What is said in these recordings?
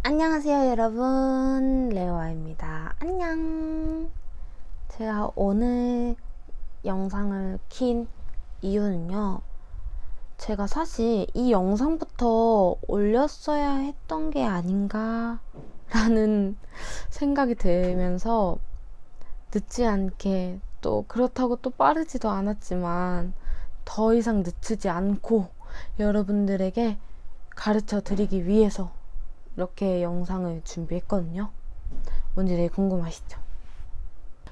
안녕하세요 여러분, 레오아입니다. 안녕. 제가 오늘 영상을 킨 이유는요, 제가 사실 이 영상부터 올렸어야 했던 게 아닌가 라는 생각이 들면서 늦지 않게, 또 그렇다고 또 빠르지도 않았지만 더 이상 늦추지 않고 여러분들에게 가르쳐 드리기 위해서 이렇게 영상을 준비했거든요. 뭔지 되게 궁금하시죠?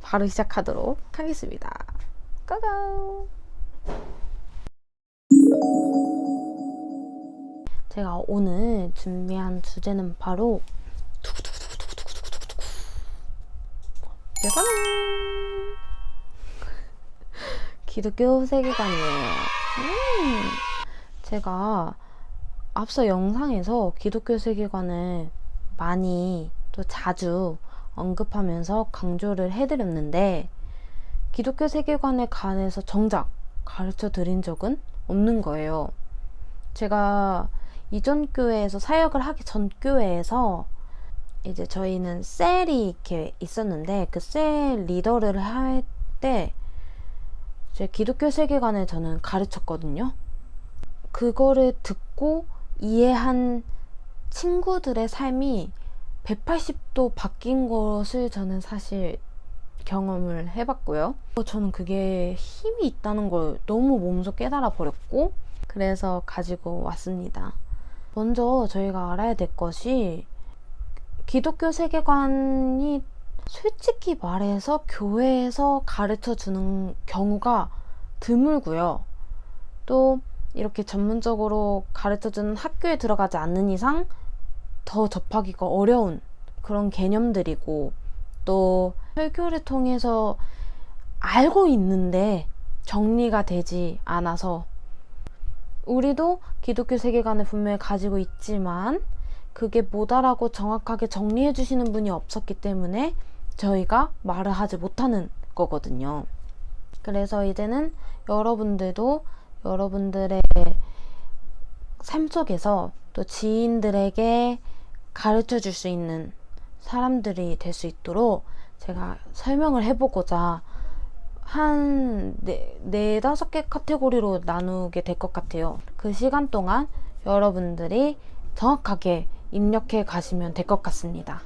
바로 시작하도록 하겠습니다. 고고! 제가 오늘 준비한 주제는 바로 짜잔! 기독교 세계관이에요. 제가 앞서 영상에서 기독교 세계관을 많이 또 자주 언급하면서 강조를 해드렸는데, 기독교 세계관에 관해서 정작 가르쳐 드린 적은 없는 거예요. 제가 이전 교회에서 사역을 하기 전 교회에서 이제 저희는 셀이 이렇게 있었는데, 그 셀 리더를 할 때 제 기독교 세계관을 저는 가르쳤거든요. 그거를 듣고 이해한 친구들의 삶이 180도 바뀐 것을 저는 사실 경험을 해봤고요. 저는 그게 힘이 있다는 걸 너무 몸소 깨달아 버렸고, 그래서 가지고 왔습니다. 먼저 저희가 알아야 될 것이, 기독교 세계관이 솔직히 말해서 교회에서 가르쳐 주는 경우가 드물고요. 또 이렇게 전문적으로 가르쳐주는 학교에 들어가지 않는 이상 더 접하기가 어려운 그런 개념들이고, 또 설교를 통해서 알고 있는데 정리가 되지 않아서, 우리도 기독교 세계관을 분명히 가지고 있지만 그게 뭐다라고 정확하게 정리해 주시는 분이 없었기 때문에 저희가 말을 하지 못하는 거거든요. 그래서 이제는 여러분들도 여러분들의 삶 속에서 또 지인들에게 가르쳐 줄 수 있는 사람들이 될 수 있도록 제가 설명을 해보고자 한 네다섯 개 카테고리로 나누게 될 것 같아요. 그 시간 동안 여러분들이 정확하게 입력해 가시면 될 것 같습니다.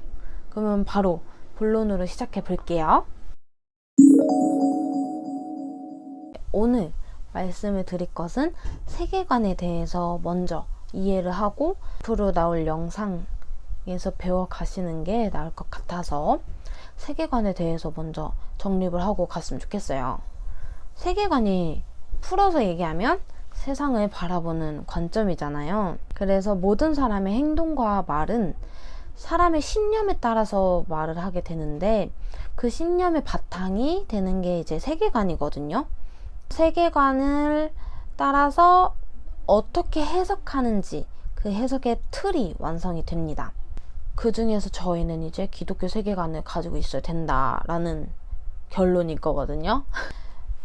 그러면 바로 본론으로 시작해 볼게요. 오늘 말씀을 드릴 것은 세계관에 대해서 먼저 이해를 하고 앞으로 나올 영상에서 배워 가시는 게 나을 것 같아서 세계관에 대해서 먼저 정립을 하고 갔으면 좋겠어요. 세계관이 풀어서 얘기하면 세상을 바라보는 관점이잖아요. 그래서 모든 사람의 행동과 말은 사람의 신념에 따라서 말을 하게 되는데, 그 신념의 바탕이 되는 게 이제 세계관이거든요. 세계관을 따라서 어떻게 해석하는지 그 해석의 틀이 완성이 됩니다. 그 중에서 저희는 이제 기독교 세계관을 가지고 있어야 된다라는 결론일 거거든요.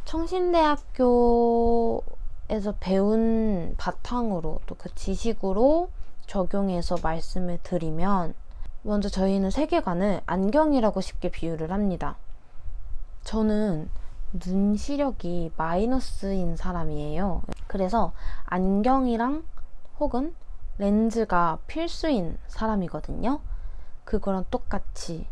청신대학교에서 배운 바탕으로 또 그 지식으로 적용해서 말씀을 드리면, 먼저 저희는 세계관을 안경이라고 쉽게 비유를 합니다. 저는 눈 시력이 마이너스인 사람이에요. 그래서 안경이랑 혹은 렌즈가 필수인 사람이거든요. 그거랑 똑같이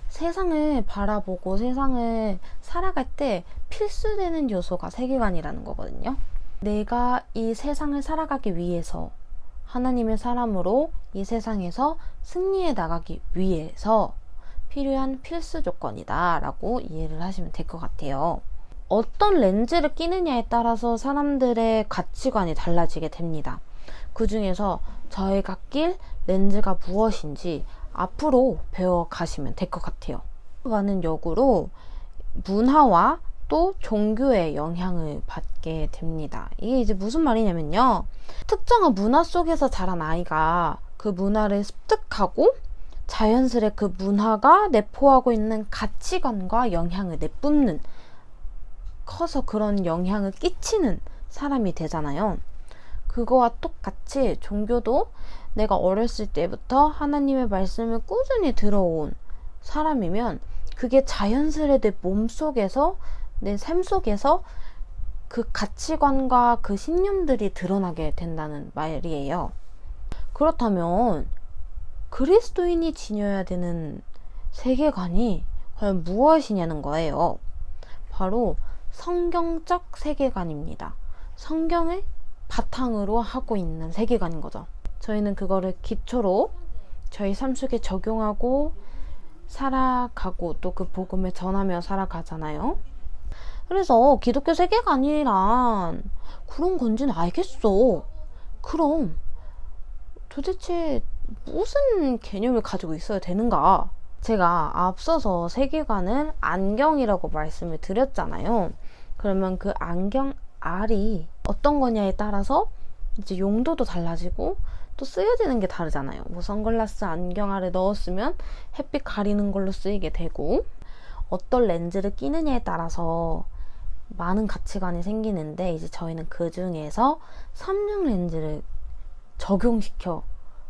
세상을 바라보고 세상을 살아갈 때 필수되는 요소가 세계관이라는 거거든요. 내가 이 세상을 살아가기 위해서, 하나님의 사람으로 이 세상에서 승리해 나가기 위해서 필요한 필수 조건이다 라고 이해를 하시면 될 것 같아요. 어떤 렌즈를 끼느냐에 따라서 사람들의 가치관이 달라지게 됩니다. 그 중에서 저희가 낄 렌즈가 무엇인지 앞으로 배워가시면 될 것 같아요. 가는 역으로 문화와 또 종교의 영향을 받게 됩니다. 이게 이제 무슨 말이냐면요, 특정한 문화 속에서 자란 아이가 그 문화를 습득하고 자연스레 그 문화가 내포하고 있는 가치관과 영향을 내뿜는, 커서 그런 영향을 끼치는 사람이 되잖아요. 그거와 똑같이 종교도 내가 어렸을 때부터 하나님의 말씀을 꾸준히 들어온 사람이면 그게 자연스레 내 몸속에서, 내 삶 속에서 그 가치관과 그 신념들이 드러나게 된다는 말이에요. 그렇다면 그리스도인이 지녀야 되는 세계관이 과연 무엇이냐는 거예요. 바로 성경적 세계관입니다. 성경을 바탕으로 하고 있는 세계관인 거죠. 저희는 그거를 기초로 저희 삶 속에 적용하고 살아가고 또 그 복음을 전하며 살아가잖아요. 그래서 기독교 세계관이란 그런 건지는 알겠어. 그럼 도대체 무슨 개념을 가지고 있어야 되는가? 제가 앞서서 세계관은 안경이라고 말씀을 드렸잖아요. 그러면 그 안경 알이 어떤 거냐에 따라서 이제 용도도 달라지고 또 쓰여지는 게 다르잖아요. 뭐 선글라스 안경 알을 넣었으면 햇빛 가리는 걸로 쓰이게 되고, 어떤 렌즈를 끼느냐에 따라서 많은 가치관이 생기는데, 이제 저희는 그 중에서 3중 렌즈를 적용시켜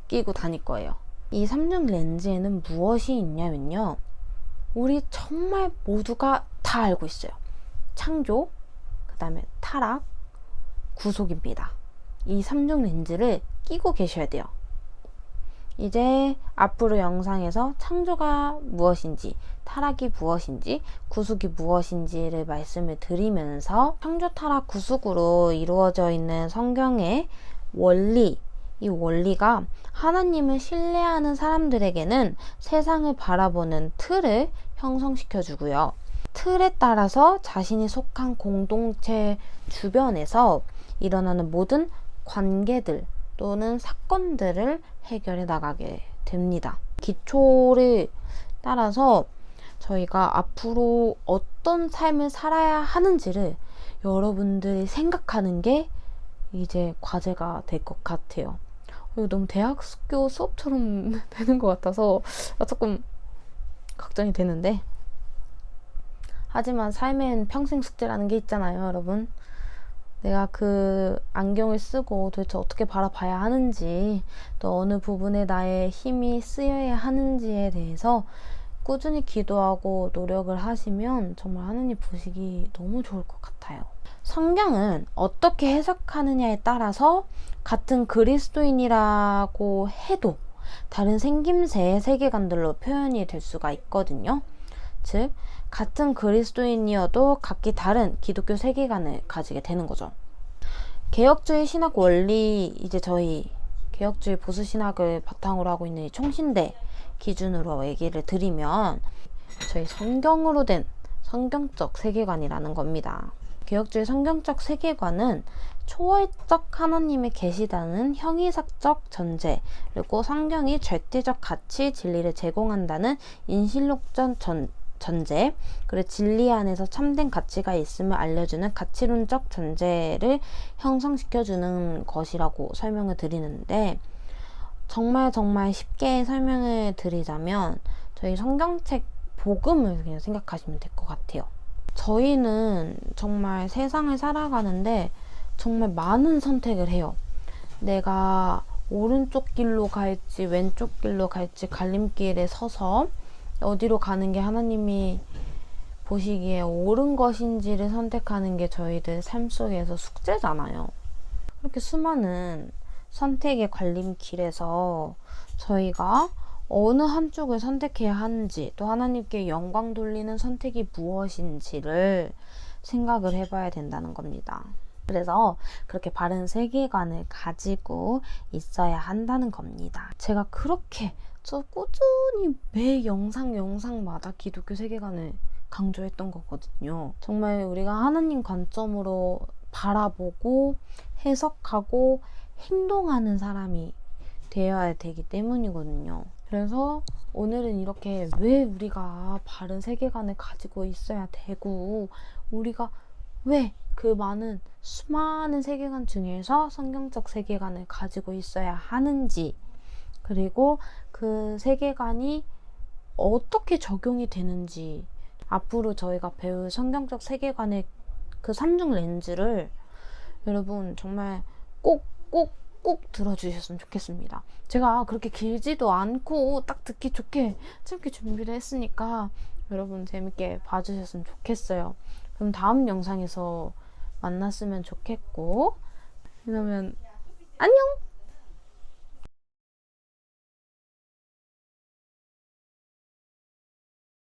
끼고 다닐 거예요. 이 3중 렌즈에는 무엇이 있냐면요, 우리 정말 모두가 다 알고 있어요. 창조, 그 다음에 타락, 구속입니다. 이 3중 렌즈를 끼고 계셔야 돼요. 이제 앞으로 영상에서 창조가 무엇인지, 타락이 무엇인지, 구속이 무엇인지를 말씀을 드리면서 창조, 타락, 구속으로 이루어져 있는 성경의 원리, 이 원리가 하나님을 신뢰하는 사람들에게는 세상을 바라보는 틀을 형성시켜 주고요. 틀에 따라서 자신이 속한 공동체 주변에서 일어나는 모든 관계들 또는 사건들을 해결해 나가게 됩니다. 기초를 따라서 저희가 앞으로 어떤 삶을 살아야 하는지를 여러분들이 생각하는 게 이제 과제가 될 것 같아요. 이거 너무 대학교 수업처럼 되는 것 같아서 조금 걱정이 되는데, 하지만 삶엔 평생 숙제라는 게 있잖아요, 여러분. 내가 그 안경을 쓰고 도대체 어떻게 바라봐야 하는지, 또 어느 부분에 나의 힘이 쓰여야 하는지에 대해서 꾸준히 기도하고 노력을 하시면 정말 하느님 보시기 너무 좋을 것 같아요. 성경은 어떻게 해석하느냐에 따라서 같은 그리스도인이라고 해도 다른 생김새의 세계관들로 표현이 될 수가 있거든요. 즉, 같은 그리스도인이어도 각기 다른 기독교 세계관을 가지게 되는 거죠. 개혁주의 신학 원리, 이제 저희 개혁주의 보수 신학을 바탕으로 하고 있는 이 총신대 기준으로 얘기를 드리면 저희 성경으로 된 성경적 세계관이라는 겁니다. 개혁주의 성경적 세계관은 초월적 하나님의 계시다는 형이삭적 전제, 그리고 성경이 절대적 가치, 진리를 제공한다는 인실록적 전제, 그리고 진리 안에서 참된 가치가 있음을 알려주는 가치론적 전제를 형성시켜주는 것이라고 설명을 드리는데, 정말 쉽게 설명을 드리자면 저희 성경책 복음을 그냥 생각하시면 될 것 같아요. 저희는 정말 세상을 살아가는데 정말 많은 선택을 해요. 내가 오른쪽 길로 갈지 왼쪽 길로 갈지 갈림길에 서서 어디로 가는 게 하나님이 보시기에 옳은 것인지를 선택하는 게 저희들 삶 속에서 숙제잖아요. 그렇게 수많은 선택의 갈림길에서 저희가 어느 한쪽을 선택해야 하는지, 또 하나님께 영광 돌리는 선택이 무엇인지를 생각을 해봐야 된다는 겁니다. 그래서 그렇게 바른 세계관을 가지고 있어야 한다는 겁니다. 제가 그렇게 꾸준히 매 영상마다 기독교 세계관을 강조했던 거거든요. 정말 우리가 하나님 관점으로 바라보고 해석하고 행동하는 사람이 되어야 되기 때문이거든요. 그래서 오늘은 이렇게 왜 우리가 바른 세계관을 가지고 있어야 되고, 우리가 왜 그 많은 수많은 세계관 중에서 성경적 세계관을 가지고 있어야 하는지, 그리고 그 세계관이 어떻게 적용이 되는지, 앞으로 저희가 배울 성경적 세계관의 그 3중 렌즈를 여러분 정말 꼭 꼭 들어주셨으면 좋겠습니다. 제가 그렇게 길지도 않고 딱 듣기 좋게 짧게 준비를 했으니까 여러분 재밌게 봐주셨으면 좋겠어요. 그럼 다음 영상에서 만났으면 좋겠고, 그러면 안녕!